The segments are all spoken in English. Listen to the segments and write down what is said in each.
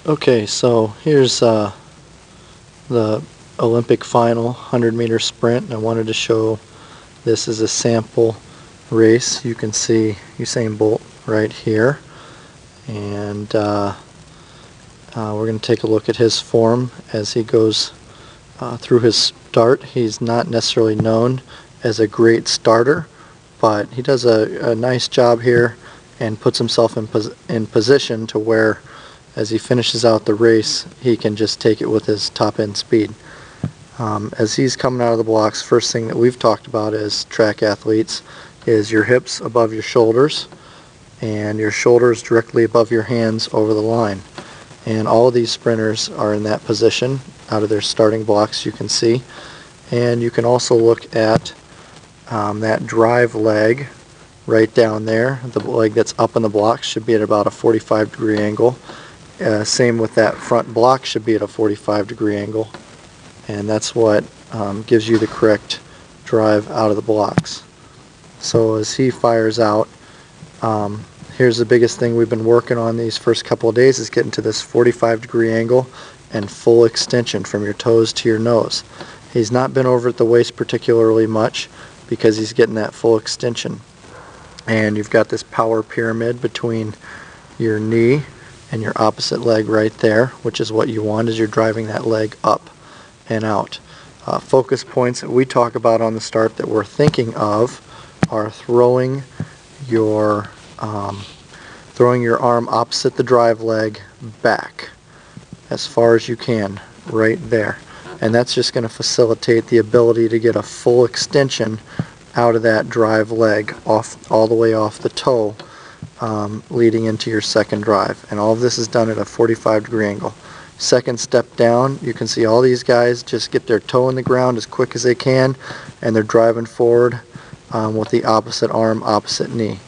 Okay, so here's the Olympic final 100-meter sprint, and I wanted to show this as a sample race. You can see Usain Bolt right here, and we're going to take a look at his form as he goes through his start. He's not necessarily known as a great starter, but he does a nice job here and puts himself in position to where as he finishes out the race he can just take it with his top end speed. As he's coming out of the blocks, first thing that we've talked about as track athletes is your hips above your shoulders and your shoulders directly above your hands over the line. And all of these sprinters are in that position out of their starting blocks, you can see. And you can also look at that drive leg right down there. The leg that's up in the block should be at about a 45-degree angle. Same with that front block, should be at a 45-degree angle. And that's what gives you the correct drive out of the blocks. So as he fires out, here's the biggest thing we've been working on these first couple of days, is getting to this 45-degree angle and full extension from your toes to your nose. He's not been over at the waist particularly much because he's getting that full extension. And you've got this power pyramid between your knee and your opposite leg right there, which is what you want as you're driving that leg up and out. Focus points that we talk about on the start that we're thinking of are throwing your arm opposite the drive leg back as far as you can, right there. And that's just going to facilitate the ability to get a full extension out of that drive leg, off all the way off the toe, leading into your second drive. And all of this is done at a 45-degree angle. Second step down, you can see all these guys just get their toe in the ground as quick as they can, and they're driving forward with the opposite arm, opposite knee.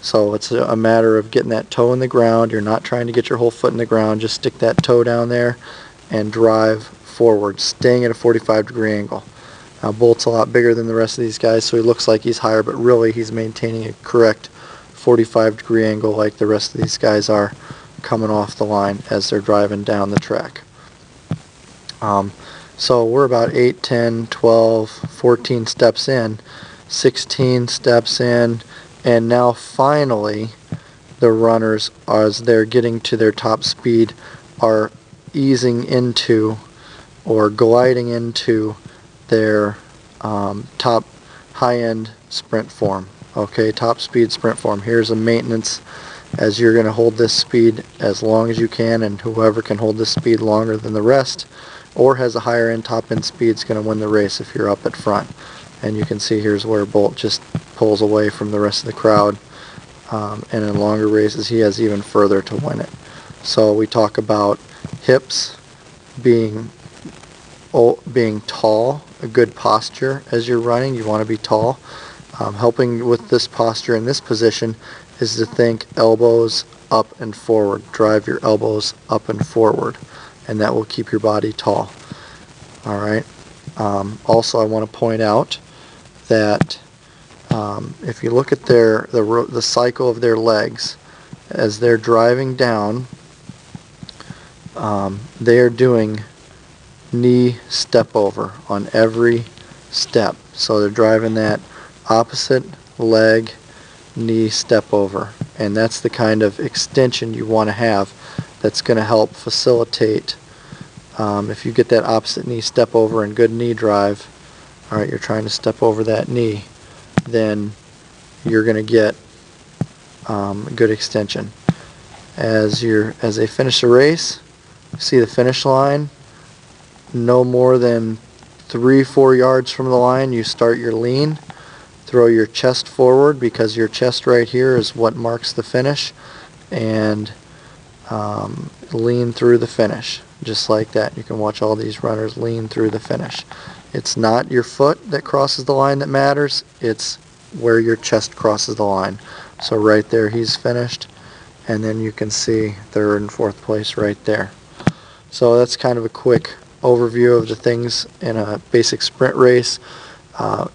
So it's a matter of getting that toe in the ground. You're not trying to get your whole foot in the ground. Just stick that toe down there and drive forward, staying at a 45-degree angle. Now Bolt's a lot bigger than the rest of these guys, so he looks like he's higher, but really he's maintaining a correct 45-degree angle like the rest of these guys are coming off the line as they're driving down the track. So we're about 8, 10, 12, 14 steps in, 16 steps in, and now finally the runners, as they're getting to their top speed, are easing into or gliding into their top high-end sprint form. Okay, top speed sprint form. Here's a maintenance, as you're going to hold this speed as long as you can, and whoever can hold this speed longer than the rest or has a higher end top end speed is going to win the race if you're up at front. And you can see here's where Bolt just pulls away from the rest of the crowd, and in longer races he has even further to win it. So we talk about hips being tall, a good posture as you're running. You want to be tall. Helping with this posture in this position is to think elbows up and forward. Drive your elbows up and forward, and that will keep your body tall. Alright. Also, I want to point out that if you look at the cycle of their legs as they're driving down, they are doing knee step over on every step. So they're driving that opposite leg knee step over, and that's the kind of extension you want to have that's going to help facilitate, if you get that opposite knee step over and good knee drive, alright, you're trying to step over that knee, then you're going to get a good extension. As they finish the race, see the finish line, no more than 3-4 yards from the line you start your lean. Throw your chest forward, because your chest right here is what marks the finish, and lean through the finish just like that. You can watch all these runners lean through the finish. It's not your foot that crosses the line that matters, it's where your chest crosses the line. So right there he's finished, and then you can see third and fourth place right there. So that's kind of a quick overview of the things in a basic sprint race.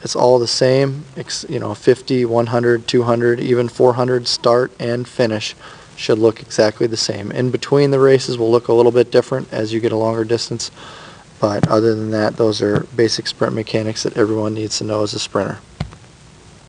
It's all the same, 50, 100, 200, even 400 start and finish should look exactly the same. In between the races will look a little bit different as you get a longer distance, but other than that, those are basic sprint mechanics that everyone needs to know as a sprinter.